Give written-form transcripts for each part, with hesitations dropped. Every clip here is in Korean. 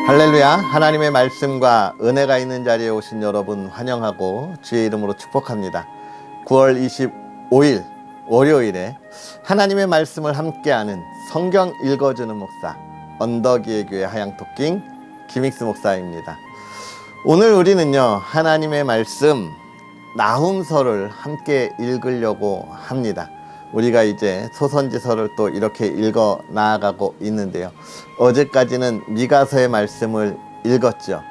할렐루야. 하나님의 말씀과 은혜가 있는 자리에 오신 여러분 환영하고 주의 이름으로 축복합니다. 9월 25일 월요일에 하나님의 말씀을 함께하는 성경 읽어주는 목사 언덕이의 교회 하양토킹 김익수 목사입니다. 오늘 우리는요, 하나님의 말씀 나훔서를 함께 읽으려고 합니다. 우리가 이제 소선지서를 또 이렇게 읽어 나아가고 있는데요, 어제까지는 미가서의 말씀을 읽었죠.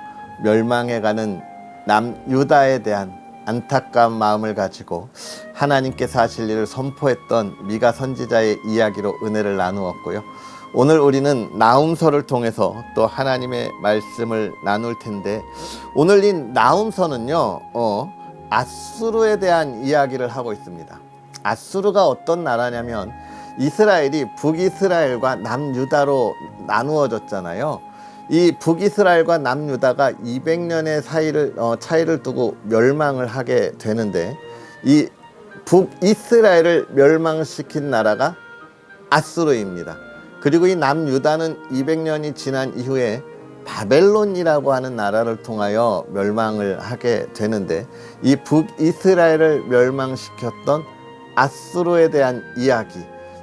멸망해가는 남유다에 대한 안타까운 마음을 가지고 하나님께서 하실 일을 선포했던 미가 선지자의 이야기로 은혜를 나누었고요, 오늘 우리는 나훔서를 통해서 또 하나님의 말씀을 나눌 텐데, 오늘 이 나훔서는요 아수르에 대한 이야기를 하고 있습니다. 아수르가 어떤 나라냐면 이스라엘이 북이스라엘과 남유다로 나누어졌잖아요. 이 북이스라엘과 남유다가 200년의 차이를 두고 멸망을 하게 되는데, 이 북이스라엘을 멸망시킨 나라가 아수르입니다. 그리고 이 남유다는 200년이 지난 이후에 바벨론이라고 하는 나라를 통하여 멸망을 하게 되는데, 이 북이스라엘을 멸망시켰던 아수르에 대한 이야기,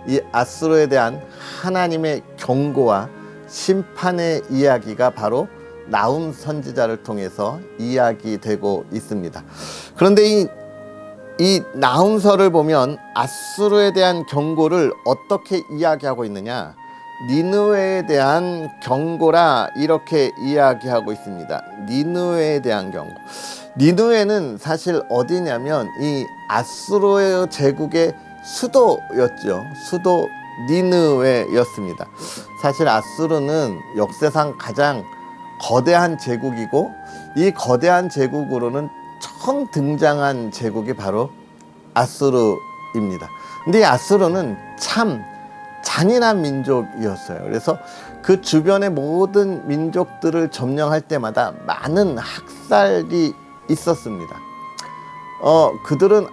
이 아수르에 대한 하나님의 경고와 심판의 이야기가 바로 나훔 선지자를 통해서 이야기되고 있습니다. 그런데 이 나훔서를 보면 아수르에 대한 경고를 어떻게 이야기하고 있느냐, 니느웨에 대한 경고라 이렇게 이야기하고 있습니다. 니느웨에 대한 경고. 니느웨는 사실 어디냐면 이 아수르 제국의 수도였죠. 수도 니느웨였습니다. 사실 아수르는 역사상 가장 거대한 제국이고, 이 거대한 제국으로는 처음 등장한 제국이 바로 아수르입니다. 근데 이 아수르는 참 잔인한 민족이었어요. 그래서 그 주변의 모든 민족들을 점령할 때마다 많은 학살이 있었습니다. 그들은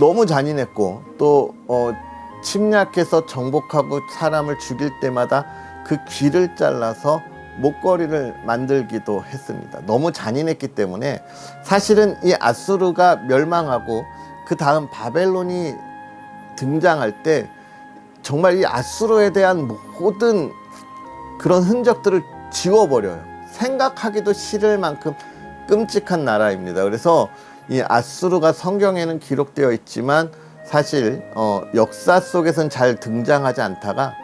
너무 잔인했고, 또 침략해서 정복하고 사람을 죽일 때마다 그 귀를 잘라서 목걸이를 만들기도 했습니다. 너무 잔인했기 때문에 사실은 이 아수르가 멸망하고 그 다음 바벨론이 등장할 때 정말 이 아수르에 대한 모든 그런 흔적들을 지워버려요. 생각하기도 싫을 만큼 끔찍한 나라입니다. 그래서 이 아수르가 성경에는 기록되어 있지만 사실 역사 속에서는 잘 등장하지 않다가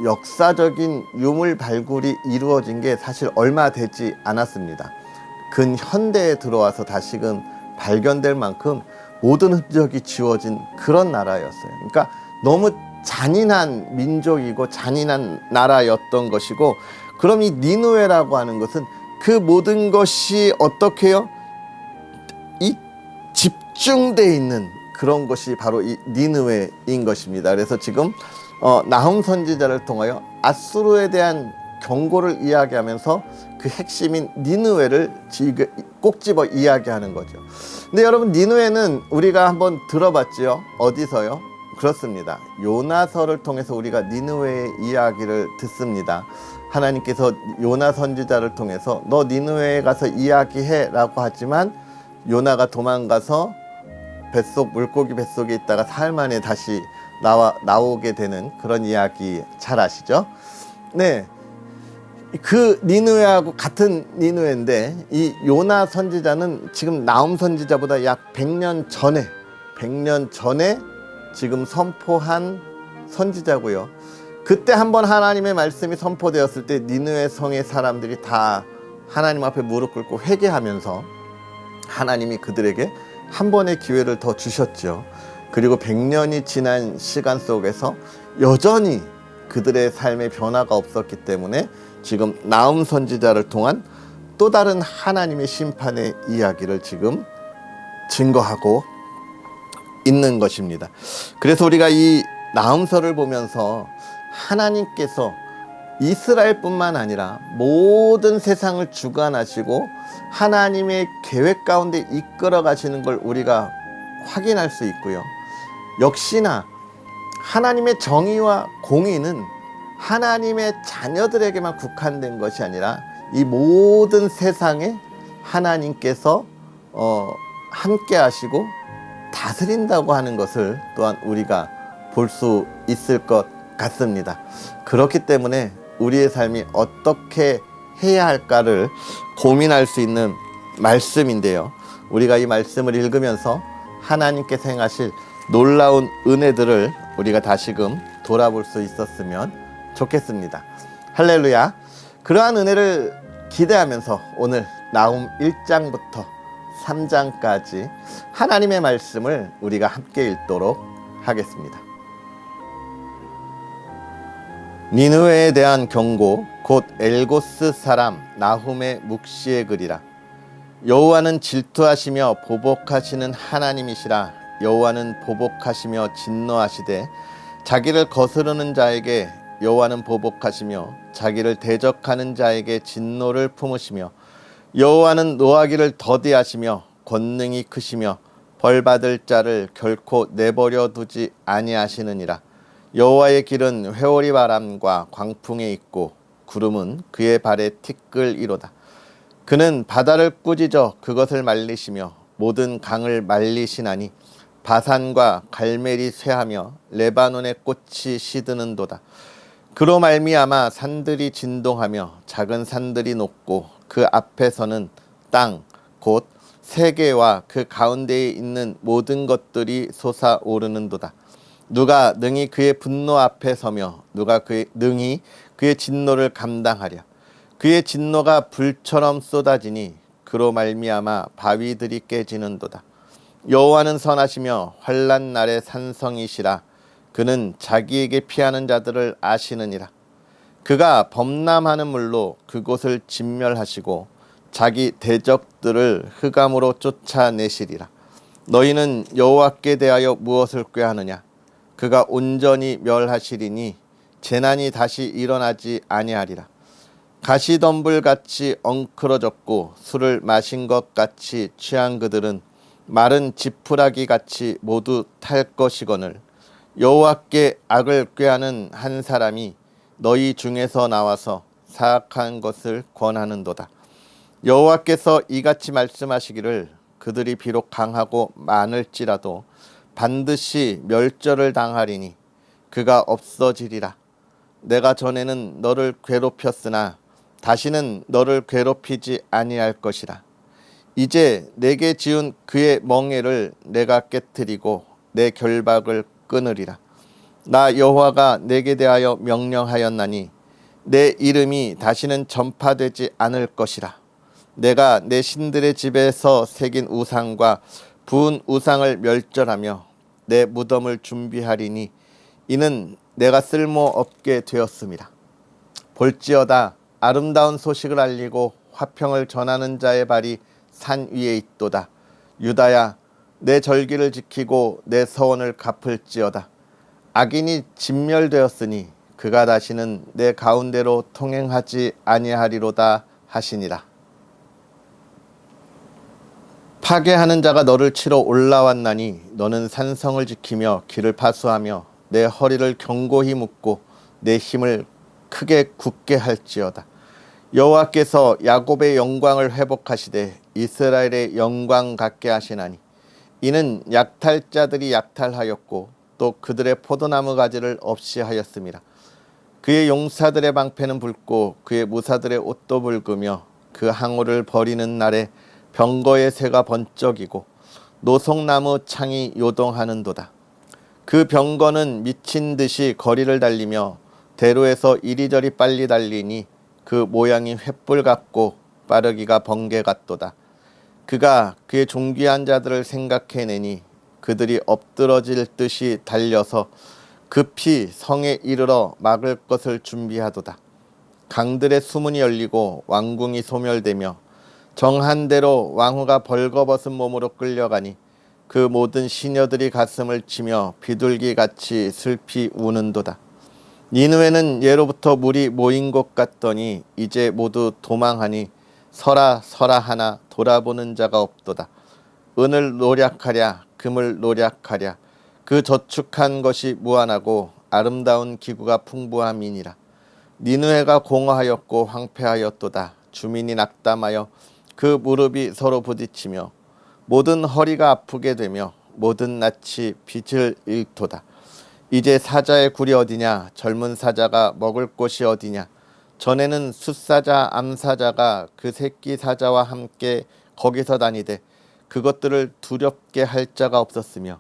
역사적인 유물 발굴이 이루어진 게 사실 얼마 되지 않았습니다. 근현대에 들어와서 다시금 발견될 만큼 모든 흔적이 지워진 그런 나라였어요. 그러니까 너무 잔인한 민족이고 잔인한 나라였던 것이고, 그럼 이 니느웨라고 하는 것은 그 모든 것이 어떻게요? 이 집중되어 있는 그런 것이 바로 이 니느웨인 것입니다. 그래서 지금 나훔 선지자를 통하여 아수르에 대한 경고를 이야기하면서 그 핵심인 니느웨를 꼭 집어 이야기하는 거죠. 근데 여러분, 니느웨는 우리가 한번 들어봤지요? 어디서요? 그렇습니다. 요나서를 통해서 우리가 니느웨의 이야기를 듣습니다. 하나님께서 요나 선지자를 통해서 너 니느웨에 가서 이야기해 라고 하지만, 요나가 도망가서 물고기 뱃속에 있다가 사흘 만에 다시 나오게 되는 그런 이야기 잘 아시죠? 네, 그 니느웨하고 같은 니느웨인데, 이 요나 선지자는 지금 나훔 선지자보다 약 100년 전에 지금 선포한 선지자고요. 그때 한번 하나님의 말씀이 선포되었을 때 니느웨 성의 사람들이 다 하나님 앞에 무릎 꿇고 회개하면서 하나님이 그들에게 한 번의 기회를 더 주셨죠. 그리고 100년이 지난 시간 속에서 여전히 그들의 삶의 변화가 없었기 때문에 지금 나훔 선지자를 통한 또 다른 하나님의 심판의 이야기를 지금 증거하고 있는 것입니다. 그래서 우리가 이 나훔서를 보면서 하나님께서 이스라엘뿐만 아니라 모든 세상을 주관하시고 하나님의 계획 가운데 이끌어 가시는 걸 우리가 확인할 수 있고요, 역시나 하나님의 정의와 공의는 하나님의 자녀들에게만 국한된 것이 아니라 이 모든 세상에 하나님께서 함께 하시고 다스린다고 하는 것을 또한 우리가 볼 수 있을 것 같습니다. 그렇기 때문에 우리의 삶이 어떻게 해야 할까를 고민할 수 있는 말씀인데요. 우리가 이 말씀을 읽으면서 하나님께서 행하실 놀라운 은혜들을 우리가 다시금 돌아볼 수 있었으면 좋겠습니다. 할렐루야. 그러한 은혜를 기대하면서 오늘 나훔 1장부터 3장까지 하나님의 말씀을 우리가 함께 읽도록 하겠습니다. 니느웨에 대한 경고, 곧 엘고스 사람 나훔의 묵시의 글이라. 여호와는 질투하시며 보복하시는 하나님이시라. 여호와는 보복하시며 진노하시되 자기를 거스르는 자에게 여호와는 보복하시며 자기를 대적하는 자에게 진노를 품으시며 여호와는 노하기를 더디하시며 권능이 크시며 벌받을 자를 결코 내버려 두지 아니하시느니라. 여호와의 길은 회오리 바람과 광풍에 있고 구름은 그의 발에 티끌이로다. 그는 바다를 꾸짖어 그것을 말리시며 모든 강을 말리시나니 바산과 갈멜이 쇠하며 레바논의 꽃이 시드는도다. 그로 말미암아 산들이 진동하며 작은 산들이 녹고 그 앞에서는 땅 곧 세계와 그 가운데에 있는 모든 것들이 솟아오르는도다. 누가 능히 그의 분노 앞에 서며 누가 능히 그의 진노를 감당하랴. 그의 진노가 불처럼 쏟아지니 그로 말미암아 바위들이 깨지는도다. 여호와는 선하시며 환난 날의 산성이시라. 그는 자기에게 피하는 자들을 아시느니라. 그가 범람하는 물로 그곳을 진멸하시고 자기 대적들을 흑암으로 쫓아내시리라. 너희는 여호와께 대하여 무엇을 꾀하느냐? 그가 온전히 멸하시리니 재난이 다시 일어나지 아니하리라. 가시덤불같이 엉클어졌고 술을 마신 것 같이 취한 그들은 마른 지푸라기같이 모두 탈 것이거늘 여호와께 악을 꾀하는 한 사람이 너희 중에서 나와서 사악한 것을 권하는도다. 여호와께서 이같이 말씀하시기를 그들이 비록 강하고 많을지라도 반드시 멸절을 당하리니 그가 없어지리라. 내가 전에는 너를 괴롭혔으나 다시는 너를 괴롭히지 아니할 것이라. 이제 내게 지은 그의 멍에를 내가 깨뜨리고 내 결박을 끊으리라. 나 여호와가 내게 대하여 명령하였나니 내 이름이 다시는 전파되지 않을 것이라. 내가 내 신들의 집에서 새긴 우상과 부은 우상을 멸절하며 내 무덤을 준비하리니 이는 내가 쓸모없게 되었음이라. 볼지어다 아름다운 소식을 알리고 화평을 전하는 자의 발이 산 위에 있도다. 유다야 내 절기를 지키고 내 서원을 갚을지어다. 악인이 진멸되었으니 그가 다시는 내 가운데로 통행하지 아니하리로다 하시니라. 파괴하는 자가 너를 치러 올라왔나니 너는 산성을 지키며 길을 파수하며 내 허리를 견고히 묶고 내 힘을 크게 굳게 할지어다. 여호와께서 야곱의 영광을 회복하시되 이스라엘의 영광 갖게 하시나니 이는 약탈자들이 약탈하였고 또 그들의 포도나무 가지를 없이 하였음이라. 그의 용사들의 방패는 붉고 그의 무사들의 옷도 붉으며 그 항우를 버리는 날에 병거의 새가 번쩍이고 노송나무 창이 요동하는도다. 그 병거는 미친 듯이 거리를 달리며 대로에서 이리저리 빨리 달리니 그 모양이 횃불 같고 빠르기가 번개 같도다. 그가 그의 존귀한 자들을 생각해내니 그들이 엎드러질 듯이 달려서 급히 성에 이르러 막을 것을 준비하도다. 강들의 수문이 열리고 왕궁이 소멸되며 정한 대로 왕후가 벌거벗은 몸으로 끌려가니 그 모든 시녀들이 가슴을 치며 비둘기같이 슬피 우는도다. 니느웨는 예로부터 물이 모인 것 같더니 이제 모두 도망하니 서라 서라 하나 돌아보는 자가 없도다. 은을 노략하랴 금을 노략하랴 그 저축한 것이 무한하고 아름다운 기구가 풍부함이니라. 니느웨가 공허하였고 황폐하였도다. 주민이 낙담하여 그 무릎이 서로 부딪히며 모든 허리가 아프게 되며 모든 낯이 빛을 잃도다. 이제 사자의 굴이 어디냐? 젊은 사자가 먹을 곳이 어디냐? 전에는 숫사자 암사자가 그 새끼 사자와 함께 거기서 다니되 그것들을 두렵게 할 자가 없었으며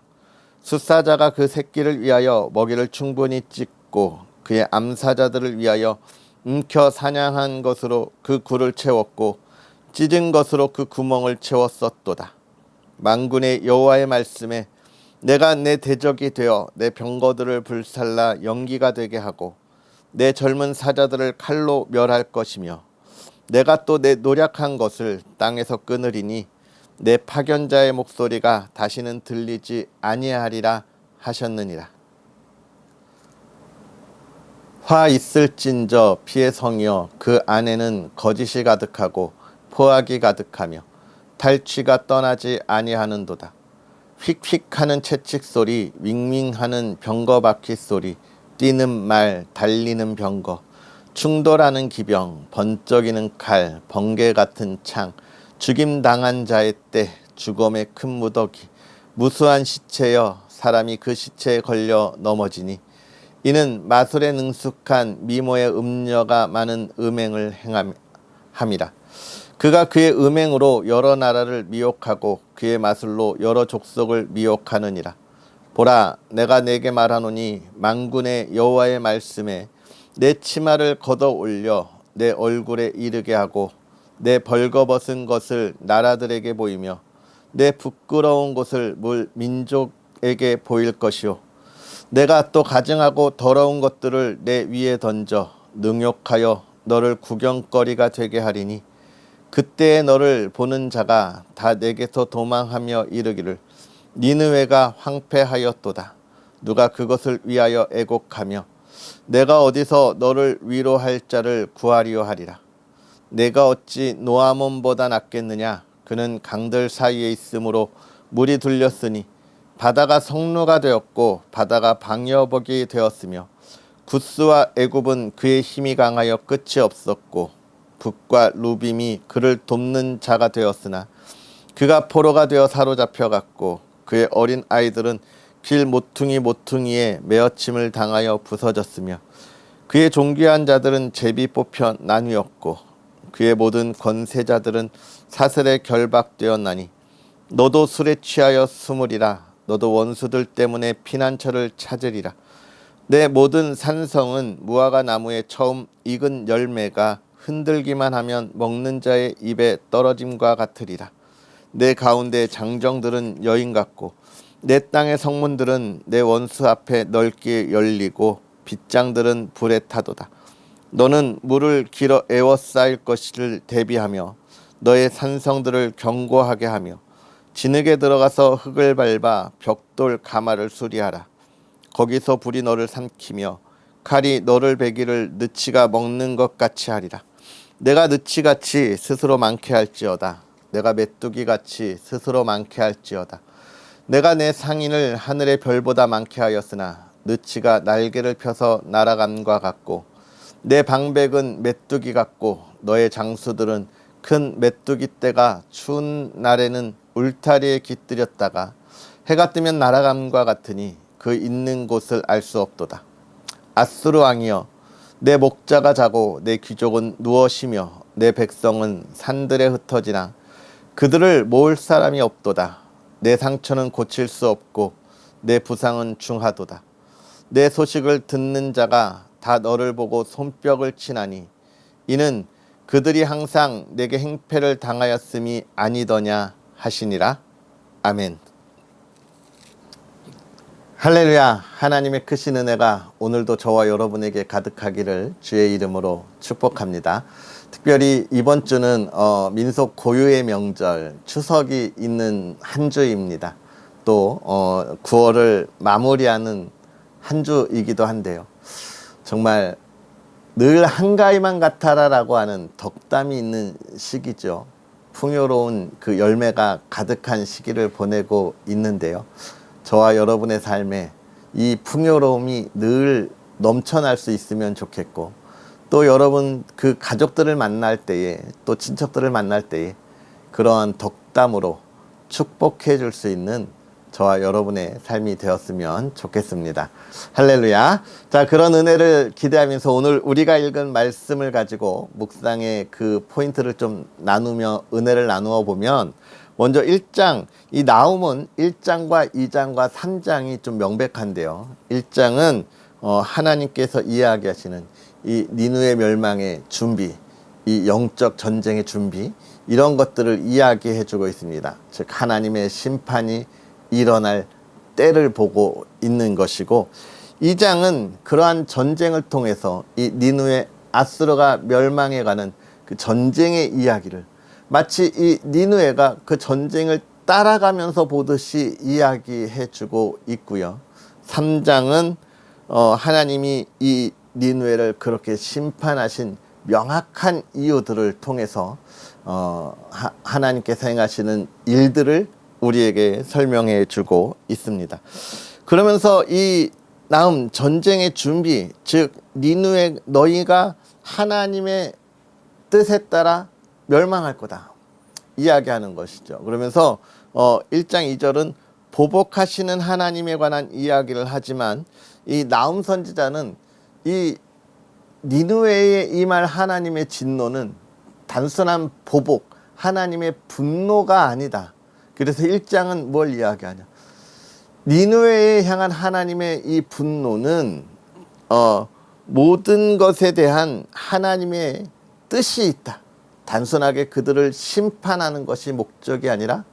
숫사자가 그 새끼를 위하여 먹이를 충분히 찢고 그의 암사자들을 위하여 움켜 사냥한 것으로 그 굴을 채웠고 찢은 것으로 그 구멍을 채웠었도다. 만군의 여호와의 말씀에 내가 내 대적이 되어 내 병거들을 불살라 연기가 되게 하고 내 젊은 사자들을 칼로 멸할 것이며 내가 또 내 노력한 것을 땅에서 끊으리니 내 파견자의 목소리가 다시는 들리지 아니하리라 하셨느니라. 화 있을진저 피의 성이여 그 안에는 거짓이 가득하고 포악이 가득하며 탈취가 떠나지 아니하는도다. 휙휙하는 채찍 소리, 윙윙하는 병거 바퀴 소리, 뛰는 말, 달리는 병거, 충돌하는 기병, 번쩍이는 칼, 번개 같은 창, 죽임당한 자의 때, 죽음의 큰 무더기, 무수한 시체여 사람이 그 시체에 걸려 넘어지니 이는 마술에 능숙한 미모의 음녀가 많은 음행을 행함이라. 그가 그의 음행으로 여러 나라를 미혹하고 그의 마술로 여러 족속을 미혹하느니라. 보라, 내가 내게 말하노니 만군의 여호와의 말씀에 내 치마를 걷어 올려 내 얼굴에 이르게 하고 내 벌거벗은 것을 나라들에게 보이며 내 부끄러운 곳을 민족에게 보일 것이요 내가 또 가증하고 더러운 것들을 내 위에 던져 능욕하여 너를 구경거리가 되게 하리니 그때에 너를 보는 자가 다 내게서 도망하며 이르기를 니느웨가 황폐하였도다. 누가 그것을 위하여 애곡하며 내가 어디서 너를 위로할 자를 구하리요 하리라. 내가 어찌 노아몬보다 낫겠느냐? 그는 강들 사이에 있으므로 물이 둘렸으니 바다가 성루가 되었고 바다가 방여복이 되었으며 구스와 애굽은 그의 힘이 강하여 끝이 없었고 북과 루빔이 그를 돕는 자가 되었으나 그가 포로가 되어 사로잡혀갔고 그의 어린 아이들은 길 모퉁이에 메어침을 당하여 부서졌으며 그의 존귀한 자들은 제비 뽑혀 나뉘었고 그의 모든 권세자들은 사슬에 결박되었나니 너도 술에 취하여 숨으리라. 너도 원수들 때문에 피난처를 찾으리라. 내 모든 산성은 무화과 나무에 처음 익은 열매가 흔들기만 하면 먹는 자의 입에 떨어짐과 같으리라. 내 가운데 장정들은 여인 같고 내 땅의 성문들은 내 원수 앞에 넓게 열리고 빗장들은 불에 타도다. 너는 물을 길어 에워싸일 것을 대비하며 너의 산성들을 견고하게 하며 진흙에 들어가서 흙을 밟아 벽돌 가마를 수리하라. 거기서 불이 너를 삼키며 칼이 너를 베기를 느치가 먹는 것 같이 하리라. 내가 느치같이 스스로 많게 할지어다. 내가 메뚜기같이 스스로 많게 할지어다. 내가 내 상인을 하늘의 별보다 많게 하였으나 느치가 날개를 펴서 날아감과 같고 내 방백은 메뚜기 같고 너의 장수들은 큰 메뚜기 떼가 추운 날에는 울타리에 깃들였다가 해가 뜨면 날아감과 같으니 그 있는 곳을 알 수 없도다. 아수르 왕이여 내 목자가 자고 내 귀족은 누워 쉬며 내 백성은 산들에 흩어지나 그들을 모을 사람이 없도다. 내 상처는 고칠 수 없고 내 부상은 중하도다. 내 소식을 듣는 자가 다 너를 보고 손뼉을 치나니 이는 그들이 항상 내게 행패를 당하였음이 아니더냐 하시니라. 아멘. 할렐루야. 하나님의 크신 은혜가 오늘도 저와 여러분에게 가득하기를 주의 이름으로 축복합니다. 특별히 이번 주는 민속 고유의 명절 추석이 있는 한 주입니다. 또 9월을 마무리하는 한 주이기도 한데요. 정말 늘 한가위만 같아라라고 하는 덕담이 있는 시기죠. 풍요로운 그 열매가 가득한 시기를 보내고 있는데요. 저와 여러분의 삶에 이 풍요로움이 늘 넘쳐날 수 있으면 좋겠고 또 여러분 그 가족들을 만날 때에 또 친척들을 만날 때에 그러한 덕담으로 축복해 줄 수 있는 저와 여러분의 삶이 되었으면 좋겠습니다. 할렐루야. 자, 그런 은혜를 기대하면서 오늘 우리가 읽은 말씀을 가지고 묵상의 그 포인트를 좀 나누며 은혜를 나누어 보면, 먼저 1장, 이 나훔은 1장과 2장과 3장이 좀 명백한데요. 1장은 하나님께서 이야기하시는 이 니느웨 멸망의 준비, 이 영적 전쟁의 준비, 이런 것들을 이야기해 주고 있습니다. 즉 하나님의 심판이 일어날 때를 보고 있는 것이고, 2장은 그러한 전쟁을 통해서 이 니느웨 아수르가 멸망해 가는 그 전쟁의 이야기를 마치 이 니느웨가 그 전쟁을 따라가면서 보듯이 이야기해 주고 있고요. 3장은 하나님이 이 니느웨를 그렇게 심판하신 명확한 이유들을 통해서 하나님께서 행하시는 일들을 우리에게 설명해 주고 있습니다. 그러면서 이 나훔 전쟁의 준비, 즉 니느웨 너희가 하나님의 뜻에 따라 멸망할 거다 이야기하는 것이죠. 그러면서 1장 2절은 보복하시는 하나님에 관한 이야기를 하지만, 이 나훔 선지자는 이 니느웨에 임할 하나님의 진노는 단순한 보복, 하나님의 분노가 아니다. 그래서 1장은 뭘 이야기하냐, 니느웨에 향한 하나님의 이 분노는 모든 것에 대한 하나님의 뜻이 있다. 단순하게 그들을 심판하는 것이 목적이 아니라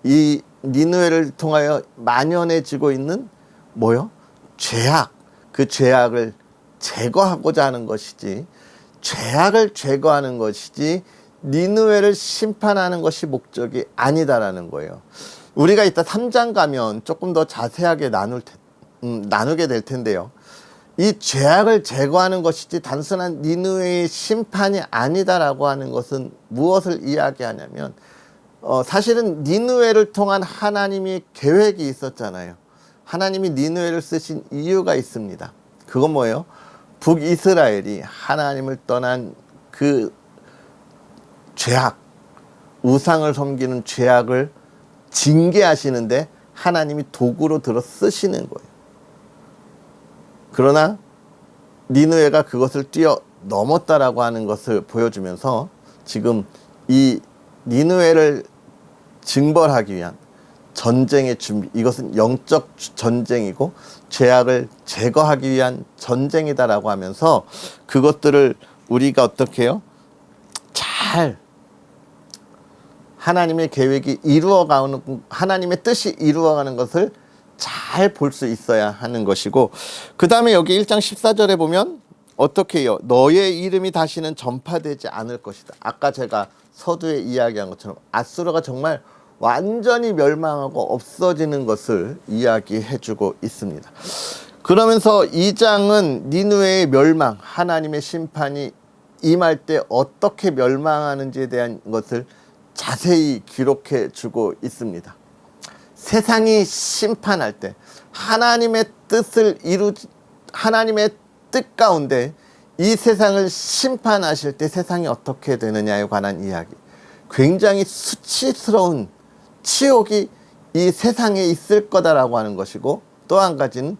이 니느웨를 통하여 만연해지고 있는 뭐요? 죄악, 그 죄악을 제거하고자 하는 것이지, 죄악을 제거하는 것이지 니느웨를 심판하는 것이 목적이 아니다라는 거예요. 우리가 이따 3장 가면 조금 더 자세하게 나누게 될 텐데요. 이 죄악을 제거하는 것이지 단순한 니느웨의 심판이 아니다라고 하는 것은 무엇을 이야기하냐면, 사실은 니느웨를 통한 하나님의 계획이 있었잖아요. 하나님이 니느웨를 쓰신 이유가 있습니다. 그건 뭐예요? 북이스라엘이 하나님을 떠난 그 죄악, 우상을 섬기는 죄악을 징계하시는데 하나님이 도구로 들어 쓰시는 거예요. 그러나 니느웨가 그것을 뛰어넘었다라고 하는 것을 보여주면서 지금 이 니느웨를 징벌하기 위한 전쟁의 준비, 이것은 영적 전쟁이고 죄악을 제거하기 위한 전쟁이다라고 하면서 그것들을 우리가 어떻게 해요? 잘 하나님의 계획이 이루어가는, 하나님의 뜻이 이루어가는 것을 잘 볼 수 있어야 하는 것이고, 그 다음에 여기 1장 14절에 보면 어떻게 해요? 너의 이름이 다시는 전파되지 않을 것이다. 아까 제가 서두에 이야기한 것처럼 아수르가 정말 완전히 멸망하고 없어지는 것을 이야기해 주고 있습니다. 그러면서 2장은 니느웨의 멸망, 하나님의 심판이 임할 때 어떻게 멸망하는지에 대한 것을 자세히 기록해 주고 있습니다. 세상이 심판할 때 하나님의 뜻 가운데 이 세상을 심판하실 때 세상이 어떻게 되느냐에 관한 이야기, 굉장히 수치스러운 치욕이 이 세상에 있을 거다라고 하는 것이고, 또 한 가지는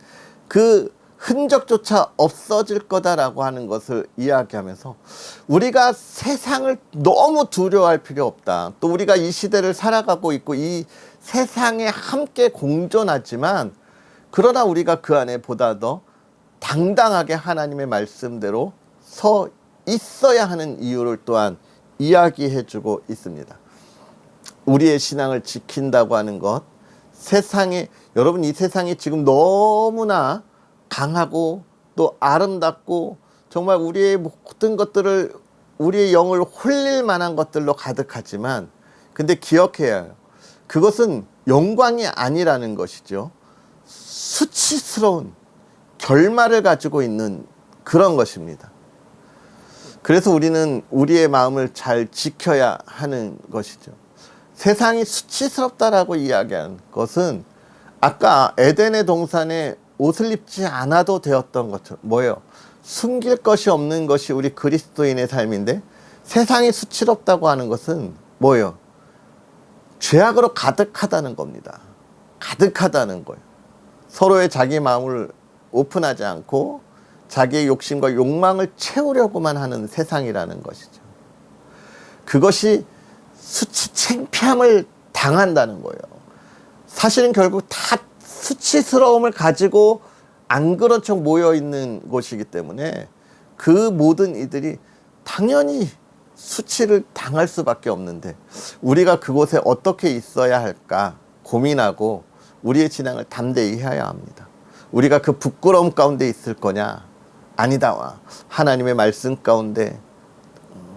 그 흔적조차 없어질 거다라고 하는 것을 이야기하면서 우리가 세상을 너무 두려워할 필요 없다. 또 우리가 이 시대를 살아가고 있고 이 세상에 함께 공존하지만, 그러나 우리가 그 안에 보다 더 당당하게 하나님의 말씀대로 서 있어야 하는 이유를 또한 이야기해 주고 있습니다. 우리의 신앙을 지킨다고 하는 것, 세상에, 여러분 이 세상이 지금 너무나 강하고 또 아름답고 정말 우리의 모든 것들을, 우리의 영을 홀릴 만한 것들로 가득하지만, 근데 기억해야 해요. 그것은 영광이 아니라는 것이죠. 수치스러운 결말을 가지고 있는 그런 것입니다. 그래서 우리는 우리의 마음을 잘 지켜야 하는 것이죠. 세상이 수치스럽다라고 이야기하는 것은 아까 에덴의 동산에 옷을 입지 않아도 되었던 것처럼, 뭐예요? 숨길 것이 없는 것이 우리 그리스도인의 삶인데, 세상이 수치롭다고 하는 것은 뭐예요? 죄악으로 가득하다는 겁니다. 가득하다는 거예요. 서로의 자기 마음을 오픈하지 않고 자기의 욕심과 욕망을 채우려고만 하는 세상이라는 것이죠. 그것이 수치 창피함을 당한다는 거예요. 사실은 결국 다 수치스러움을 가지고 안 그런 척 모여 있는 곳이기 때문에 그 모든 이들이 당연히 수치를 당할 수밖에 없는데, 우리가 그곳에 어떻게 있어야 할까 고민하고 우리의 신앙을 담대히 해야 합니다. 우리가 그 부끄러움 가운데 있을 거냐? 아니다. 하나님의 말씀 가운데,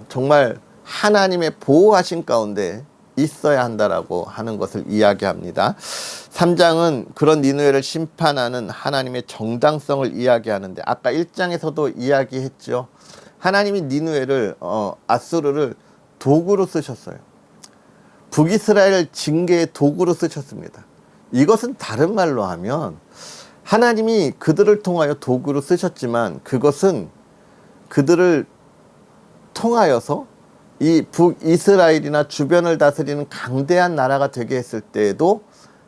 정말 하나님의 보호하신 가운데 있어야 한다라고 하는 것을 이야기합니다. 3장은 그런 니느웨를 심판하는 하나님의 정당성을 이야기하는데, 아까 1장에서도 이야기했죠. 하나님이 니느웨를 아수르를 도구로 쓰셨어요. 북이스라엘 징계의 도구로 쓰셨습니다. 이것은 다른 말로 하면 하나님이 그들을 통하여 도구로 쓰셨지만, 그것은 그들을 통하여서 이 북이스라엘이나 주변을 다스리는 강대한 나라가 되게 했을 때에도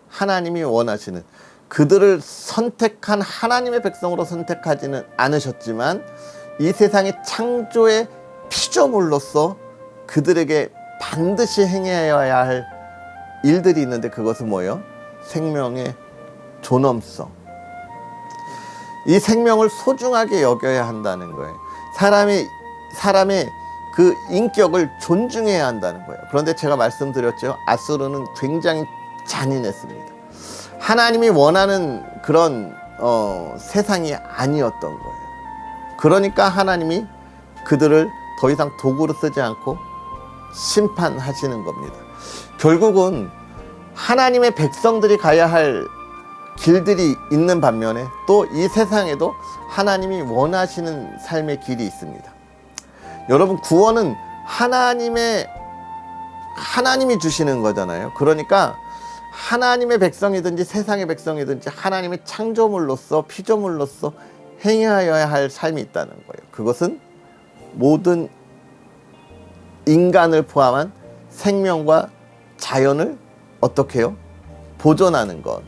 하나님이 원하시는, 그들을 선택한 하나님의 백성으로 선택하지는 않으셨지만 이 세상의 창조의 피조물로서 그들에게 반드시 행해야 할 일들이 있는데, 그것은 뭐예요? 생명의 존엄성. 이 생명을 소중하게 여겨야 한다는 거예요. 사람의 그 인격을 존중해야 한다는 거예요. 그런데 제가 말씀드렸죠. 아수르는 굉장히 잔인했습니다. 하나님이 원하는 그런 세상이 아니었던 거예요. 그러니까 하나님이 그들을 더 이상 도구로 쓰지 않고 심판하시는 겁니다. 결국은 하나님의 백성들이 가야 할 길들이 있는 반면에 또 이 세상에도 하나님이 원하시는 삶의 길이 있습니다. 여러분, 구원은 하나님이 주시는 거잖아요. 그러니까 하나님의 백성이든지 세상의 백성이든지 하나님의 창조물로서 피조물로서 행해야 할 삶이 있다는 거예요. 그것은 모든 인간을 포함한 생명과 자연을 어떻게 해요? 보존하는 것.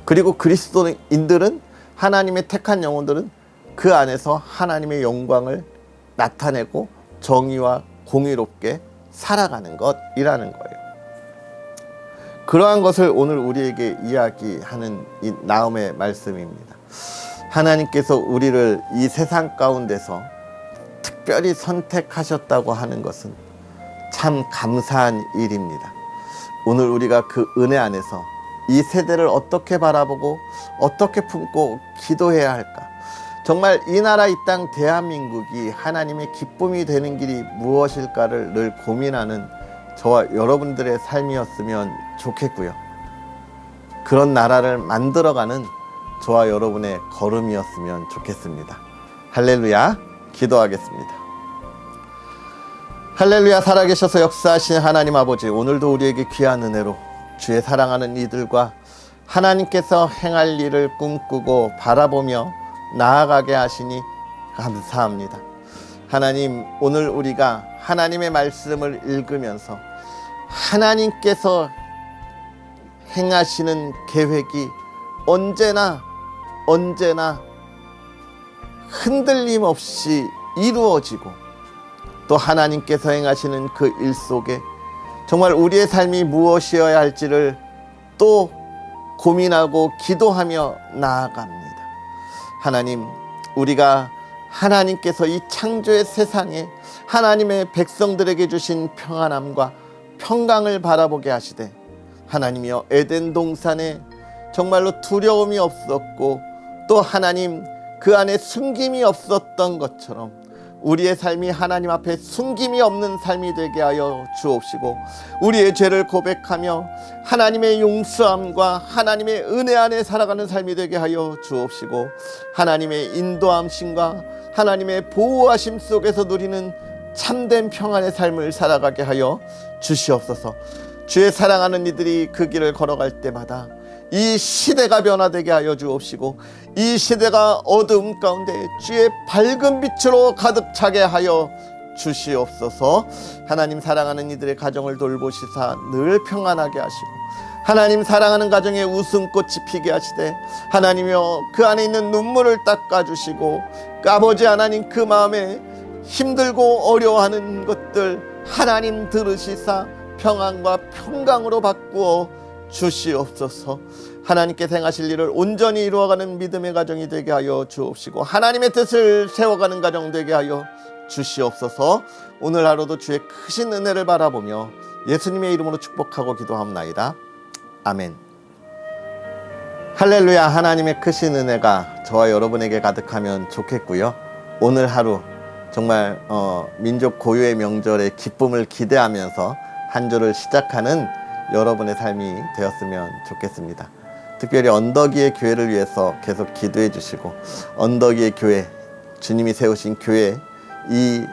그리고 그리스도인들은, 하나님의 택한 영혼들은 그 안에서 하나님의 영광을 나타내고 정의와 공의롭게 살아가는 것이라는 거예요. 그러한 것을 오늘 우리에게 이야기하는 이 나음의 말씀입니다. 하나님께서 우리를 이 세상 가운데서 특별히 선택하셨다고 하는 것은 참 감사한 일입니다. 오늘 우리가 그 은혜 안에서 이 세대를 어떻게 바라보고 어떻게 품고 기도해야 할까? 정말 이 나라 이 땅 대한민국이 하나님의 기쁨이 되는 길이 무엇일까를 늘 고민하는 저와 여러분들의 삶이었으면 좋겠고요. 그런 나라를 만들어가는 저와 여러분의 걸음이었으면 좋겠습니다. 할렐루야. 기도하겠습니다. 할렐루야. 살아계셔서 역사하신 하나님 아버지, 오늘도 우리에게 귀한 은혜로 주의 사랑하는 이들과 하나님께서 행할 일을 꿈꾸고 바라보며 나아가게 하시니 감사합니다. 하나님, 오늘 우리가 하나님의 말씀을 읽으면서 하나님께서 행하시는 계획이 언제나 흔들림 없이 이루어지고, 또 하나님께서 행하시는 그 일 속에 정말 우리의 삶이 무엇이어야 할지를 또 고민하고 기도하며 나아갑니다. 하나님, 우리가 하나님께서 이 창조의 세상에 하나님의 백성들에게 주신 평안함과 평강을 바라보게 하시되, 하나님이여, 에덴 동산에 정말로 두려움이 없었고 또 하나님 그 안에 숨김이 없었던 것처럼 우리의 삶이 하나님 앞에 숨김이 없는 삶이 되게 하여 주옵시고, 우리의 죄를 고백하며 하나님의 용서함과 하나님의 은혜 안에 살아가는 삶이 되게 하여 주옵시고, 하나님의 인도함심과 하나님의 보호하심 속에서 누리는 참된 평안의 삶을 살아가게 하여 주시옵소서. 주의 사랑하는 이들이 그 길을 걸어갈 때마다 이 시대가 변화되게 하여 주옵시고 이 시대가 어두움 가운데 주의 밝은 빛으로 가득 차게 하여 주시옵소서. 하나님 사랑하는 이들의 가정을 돌보시사 늘 평안하게 하시고 하나님 사랑하는 가정에 웃음꽃이 피게 하시되 하나님이여 그 안에 있는 눈물을 닦아주시고 아버지 하나님 그 마음에 힘들고 어려워하는 것들 하나님 들으시사 평안과 평강으로 바꾸어 주시옵소서. 하나님께서 행하실 일을 온전히 이루어가는 믿음의 가정이 되게 하여 주옵시고 하나님의 뜻을 세워가는 가정 되게 하여 주시옵소서. 오늘 하루도 주의 크신 은혜를 바라보며 예수님의 이름으로 축복하고 기도합나이다. 아멘. 할렐루야. 하나님의 크신 은혜가 저와 여러분에게 가득하면 좋겠고요. 오늘 하루 정말 민족 고유의 명절의 기쁨을 기대하면서 한 주를 시작하는 여러분의 삶이 되었으면 좋겠습니다. 특별히 언덕위의 교회를 위해서 계속 기도해 주시고 언덕위의 교회, 주님이 세우신 교회 이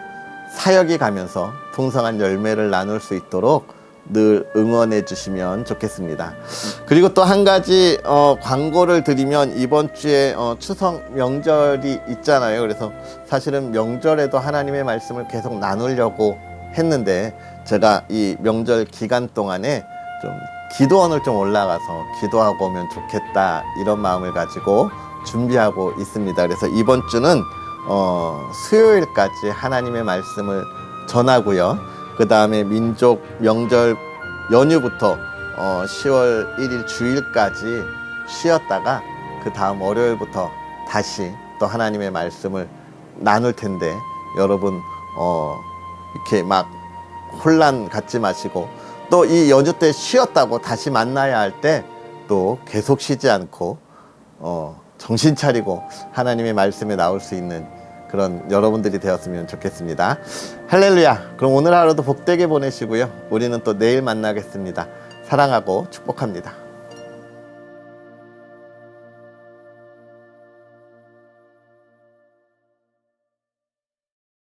사역이 가면서 풍성한 열매를 나눌 수 있도록 늘 응원해 주시면 좋겠습니다. 그리고 또 한 가지 광고를 드리면 이번 주에 추석 명절이 있잖아요. 그래서 사실은 명절에도 하나님의 말씀을 계속 나누려고 했는데 제가 이 명절 기간 동안에 좀 기도원을 좀 올라가서 기도하고 오면 좋겠다 이런 마음을 가지고 준비하고 있습니다. 그래서 이번 주는 수요일까지 하나님의 말씀을 전하고요. 그 다음에 민족 명절 연휴부터 10월 1일 주일까지 쉬었다가 그 다음 월요일부터 다시 또 하나님의 말씀을 나눌 텐데 여러분 이렇게 막 혼란 갖지 마시고 또 이 연휴 때 쉬었다고 다시 만나야 할 때 또 계속 쉬지 않고 정신 차리고 하나님의 말씀에 나올 수 있는 그런 여러분들이 되었으면 좋겠습니다. 할렐루야. 그럼 오늘 하루도 복되게 보내시고요. 우리는 또 내일 만나겠습니다. 사랑하고 축복합니다.